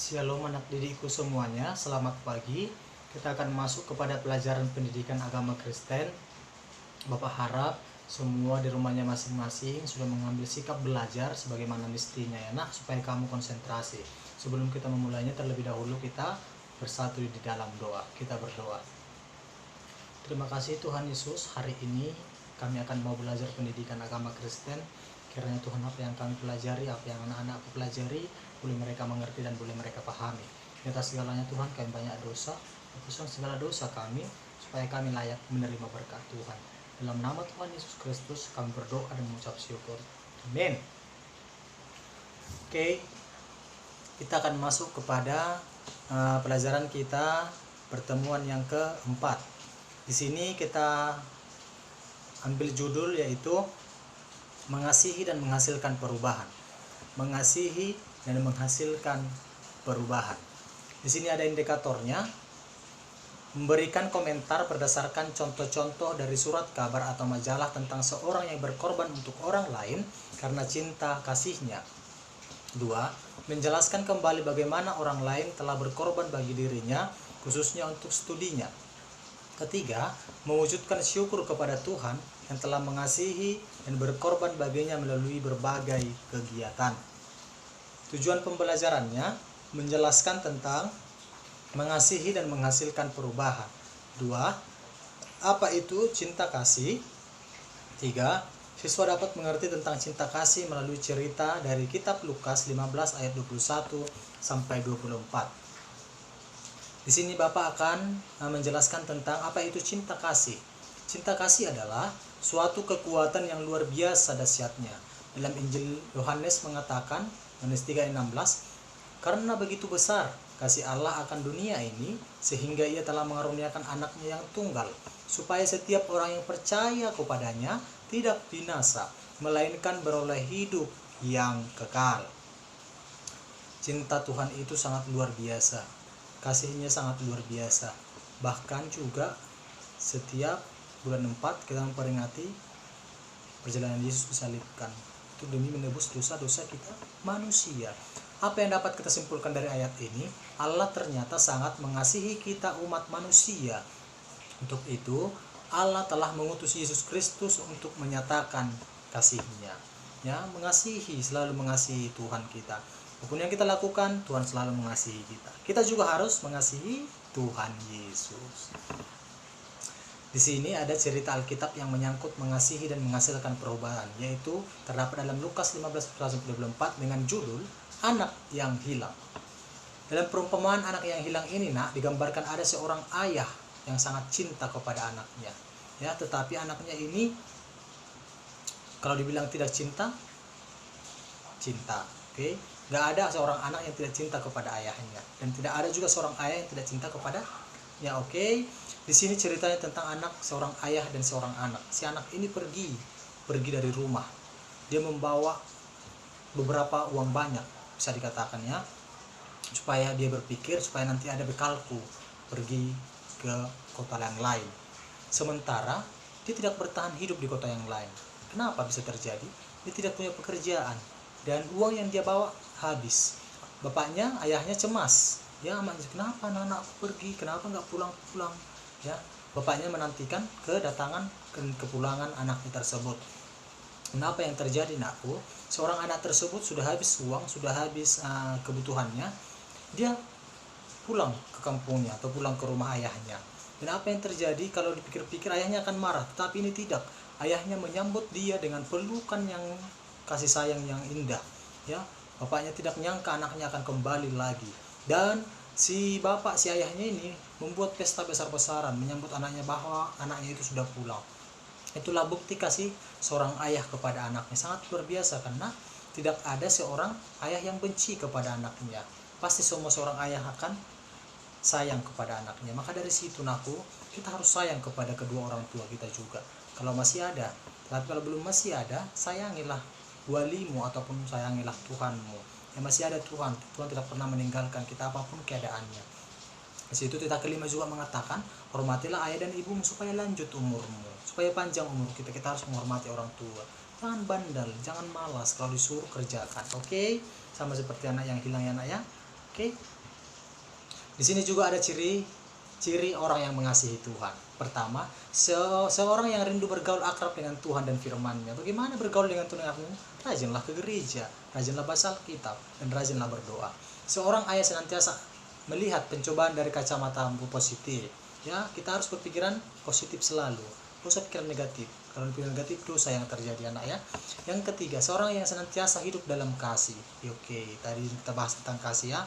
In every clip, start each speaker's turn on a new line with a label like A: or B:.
A: Shalom anak didikku semuanya, selamat pagi. Kita akan masuk kepada pelajaran pendidikan agama Kristen. Bapak harap semua di rumahnya masing-masing sudah mengambil sikap belajar sebagaimana mestinya ya nak, supaya kamu konsentrasi. Sebelum kita memulainya, terlebih dahulu kita bersatu di dalam doa. Kita berdoa. Terima kasih Tuhan Yesus, hari ini kami akan mau belajar pendidikan agama Kristen. Kiranya Tuhan, apa yang kami pelajari, apa yang anak-anakku pelajari, boleh mereka mengerti dan boleh mereka pahami. Di atas segalanya Tuhan, kami banyak dosa, hapuskan segala dosa kami, supaya kami layak menerima berkat Tuhan. Dalam nama Tuhan Yesus Kristus kami berdoa dan mengucap syukur. Amin. Oke, kita akan masuk kepada pelajaran kita, pertemuan yang keempat. Di sini kita ambil judul yaitu mengasihi dan menghasilkan perubahan. Mengasihi dan menghasilkan perubahan. Di sini ada indikatornya. Memberikan komentar berdasarkan contoh-contoh dari surat kabar atau majalah tentang seorang yang berkorban untuk orang lain karena cinta kasihnya. 2. Menjelaskan kembali bagaimana orang lain telah berkorban bagi dirinya, khususnya untuk studinya. Ketiga, mewujudkan syukur kepada Tuhan yang telah mengasihi dan berkorban baginya melalui berbagai kegiatan. Tujuan pembelajarannya menjelaskan tentang mengasihi dan menghasilkan perubahan. 2. Apa itu cinta kasih? 3. Siswa dapat mengerti tentang cinta kasih melalui cerita dari kitab Lukas 15 ayat 21 sampai 24. Di sini Bapak akan menjelaskan tentang apa itu cinta kasih. Cinta kasih adalah suatu kekuatan yang luar biasa dahsyatnya. Dalam Injil Yohanes mengatakan, Yohanes 3:16, karena begitu besar kasih Allah akan dunia ini, sehingga ia telah mengaruniakan anaknya yang tunggal, supaya setiap orang yang percaya kepadanya tidak binasa, melainkan beroleh hidup yang kekal. Cinta Tuhan itu sangat luar biasa. Kasihnya sangat luar biasa. Bahkan juga setiap bulan 4 kita memperingati perjalanan Yesus disalibkan. Itu demi menebus dosa-dosa kita manusia. Apa yang dapat kita simpulkan dari ayat ini? Allah ternyata sangat mengasihi kita umat manusia. Untuk itu Allah telah mengutus Yesus Kristus untuk menyatakan kasih-Nya. Ya, mengasihi, selalu mengasihi Tuhan kita. Apapun yang kita lakukan, Tuhan selalu mengasihi kita. Kita juga harus mengasihi Tuhan Yesus. Di sini ada cerita Alkitab yang menyangkut mengasihi dan menghasilkan perubahan, yaitu terdapat dalam Lukas 15:24 dengan judul Anak yang Hilang. Dalam perumpamaan anak yang hilang ini, nak, digambarkan ada seorang ayah yang sangat cinta kepada anaknya. Ya, tetapi anaknya ini kalau dibilang tidak cinta, cinta. Oke? Gak ada seorang anak yang tidak cinta kepada ayahnya, dan tidak ada juga seorang ayah yang tidak cinta kepada ya. Oke, di sini ceritanya tentang seorang ayah dan seorang anak. Si anak ini pergi dari rumah. Dia membawa beberapa uang banyak, bisa dikatakan ya, supaya dia berpikir supaya nanti ada bekalku pergi ke kota yang lain. Sementara dia tidak bertahan hidup di kota yang lain. Kenapa bisa terjadi? Dia tidak punya pekerjaan dan uang yang dia bawa habis. Bapaknya, ayahnya cemas. Ya, kenapa anak-anakku pergi? Kenapa nggak pulang-pulang? Ya, bapaknya menantikan kepulangan anaknya tersebut. Kenapa yang terjadi, nakku? Seorang anak tersebut sudah habis uang, sudah habis kebutuhannya. Dia pulang ke kampungnya atau pulang ke rumah ayahnya. Dan apa yang terjadi? Kalau dipikir-pikir ayahnya akan marah, tetapi ini tidak. Ayahnya menyambut dia dengan pelukan yang kasih sayang yang indah. Ya, bapaknya tidak menyangka anaknya akan kembali lagi. Dan si ayahnya ini membuat pesta besar-besaran menyambut anaknya bahwa anaknya itu sudah pulang. Itulah bukti kasih seorang ayah kepada anaknya. Sangat luar biasa, karena tidak ada seorang ayah yang benci kepada anaknya. Pasti semua seorang ayah akan sayang kepada anaknya. Maka dari situ, naku, kita harus sayang kepada kedua orang tua kita juga kalau masih ada. Tapi kalau belum masih ada, sayangilah walimu ataupun sayangilah Tuhanmu. Yang masih ada Tuhan tidak pernah meninggalkan kita apapun keadaannya. Di situ kita kelima juga mengatakan, hormatilah ayah dan ibumu supaya lanjut umurmu, supaya panjang umur kita. Kita harus menghormati orang tua. Jangan bandel, jangan malas, kalau disuruh kerjakan. Oke? Sama seperti anak yang hilang ya, nak ya. Oke. Di sini juga ada ciri orang yang mengasihi Tuhan. Pertama, seorang yang rindu bergaul akrab dengan Tuhan dan firman-Nya. Bagaimana bergaul dengan Tuhan? Rajinlah ke gereja, rajinlah baca Alkitab, dan rajinlah berdoa. Seorang ayah senantiasa melihat pencobaan dari kacamata positif. Ya, kita harus berpikiran positif selalu. Gak usah pikiran negatif. Kalau pikiran negatif, dosa yang terjadi, anak ya. Yang ketiga, seorang yang senantiasa hidup dalam kasih. Oke, tadi kita bahas tentang kasih ya.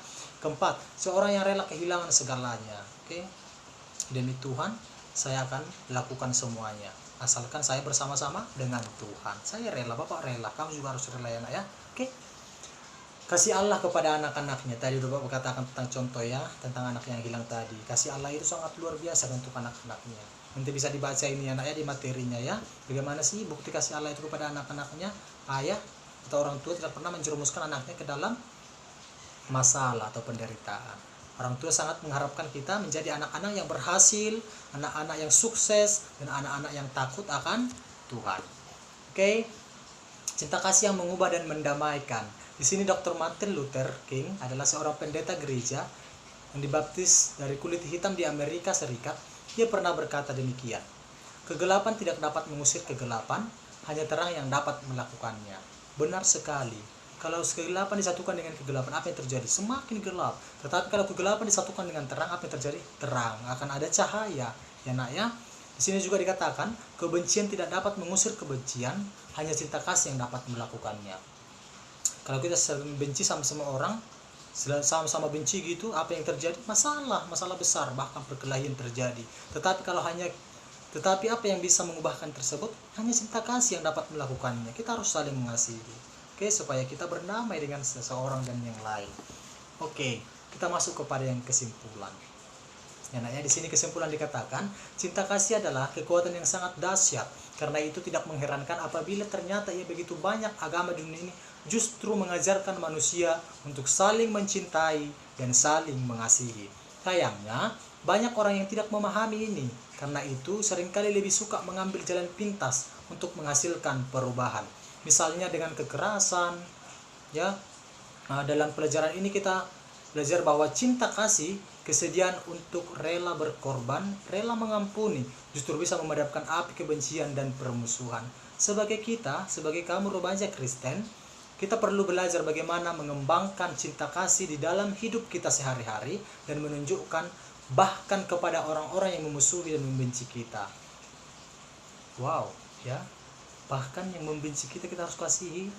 A: Keempat, seorang yang rela kehilangan segalanya. Oke, demi Tuhan saya akan lakukan semuanya, asalkan saya bersama-sama dengan Tuhan. Saya rela, Bapak rela, kamu juga harus rela ya anak ya. Oke. Kasih Allah kepada anak-anaknya. Tadi Bapak katakan tentang contoh ya, tentang anak yang hilang tadi. Kasih Allah itu sangat luar biasa untuk anak-anaknya. Nanti bisa dibaca ini anak ya di materinya ya. Bagaimana sih bukti kasih Allah itu kepada anak-anaknya? Ayah atau orang tua tidak pernah menjerumuskan anaknya ke dalam masalah atau penderitaan. Orang tua sangat mengharapkan kita menjadi anak-anak yang berhasil, anak-anak yang sukses, dan anak-anak yang takut akan Tuhan. Oke. Cinta kasih yang mengubah dan mendamaikan. Di sini Dr. Martin Luther King adalah seorang pendeta gereja yang dibaptis dari kulit hitam di Amerika Serikat. Dia pernah berkata demikian, kegelapan tidak dapat mengusir kegelapan, hanya terang yang dapat melakukannya. Benar sekali. Kalau kegelapan disatukan dengan kegelapan, apa yang terjadi? Semakin gelap. Tetapi kalau kegelapan disatukan dengan terang, apa yang terjadi? Terang. Akan ada cahaya. Ya nak ya. Di sini juga dikatakan, kebencian tidak dapat mengusir kebencian, hanya cinta kasih yang dapat melakukannya. Kalau kita benci sama orang, sama-sama benci gitu, apa yang terjadi? Masalah besar, bahkan perkelahian terjadi. Tetapi apa yang bisa mengubahkan tersebut? Hanya cinta kasih yang dapat melakukannya. Kita harus saling mengasihi. Oke, supaya kita berdamai dengan seseorang dan yang lain. Oke, kita masuk kepada yang kesimpulan. Ya, nah, di sini kesimpulan dikatakan, cinta kasih adalah kekuatan yang sangat dahsyat. Karena itu tidak mengherankan apabila ternyata begitu banyak agama di dunia ini justru mengajarkan manusia untuk saling mencintai dan saling mengasihi. Sayangnya, banyak orang yang tidak memahami ini. Karena itu, seringkali lebih suka mengambil jalan pintas untuk menghasilkan perubahan. Misalnya dengan kekerasan, ya. Nah, dalam pelajaran ini kita belajar bahwa cinta kasih, kesediaan untuk rela berkorban, rela mengampuni, justru bisa memadamkan api kebencian dan permusuhan. Sebagai kamu remaja Kristen, kita perlu belajar bagaimana mengembangkan cinta kasih di dalam hidup kita sehari-hari dan menunjukkan bahkan kepada orang-orang yang memusuhi dan membenci kita. Wow, ya. Bahkan yang membenci kita harus kasihi.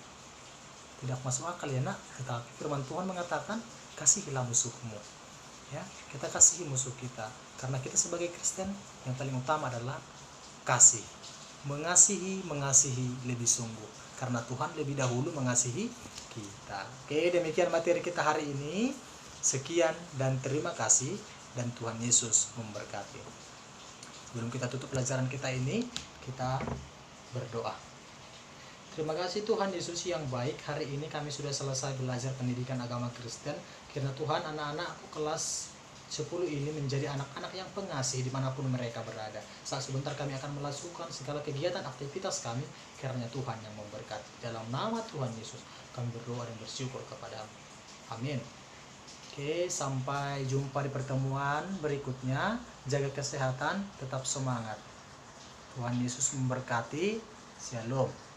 A: Tidak masuk akal ya nak, tetapi firman Tuhan mengatakan, kasihilah musuhmu. Ya, kita kasihi musuh kita. Karena kita sebagai Kristen, yang paling utama adalah kasih. Mengasihi lebih sungguh. Karena Tuhan lebih dahulu mengasihi kita. Oke, demikian materi kita hari ini. Sekian dan terima kasih, dan Tuhan Yesus memberkati. Sebelum kita tutup pelajaran kita ini, kita berdoa. Terima kasih Tuhan Yesus yang baik. Hari ini kami sudah selesai belajar pendidikan agama Kristen. Kiranya Tuhan, anak-anakku kelas 10 ini menjadi anak-anak yang pengasih dimanapun mereka berada. Saat sebentar kami akan melakukan segala kegiatan aktivitas kami, kiranya Tuhan yang memberkati. Dalam nama Tuhan Yesus kami berdoa dan bersyukur kepadamu. Amin. Oke, sampai jumpa di pertemuan berikutnya. Jaga kesehatan, tetap semangat. Tuhan Yesus memberkati. Shalom.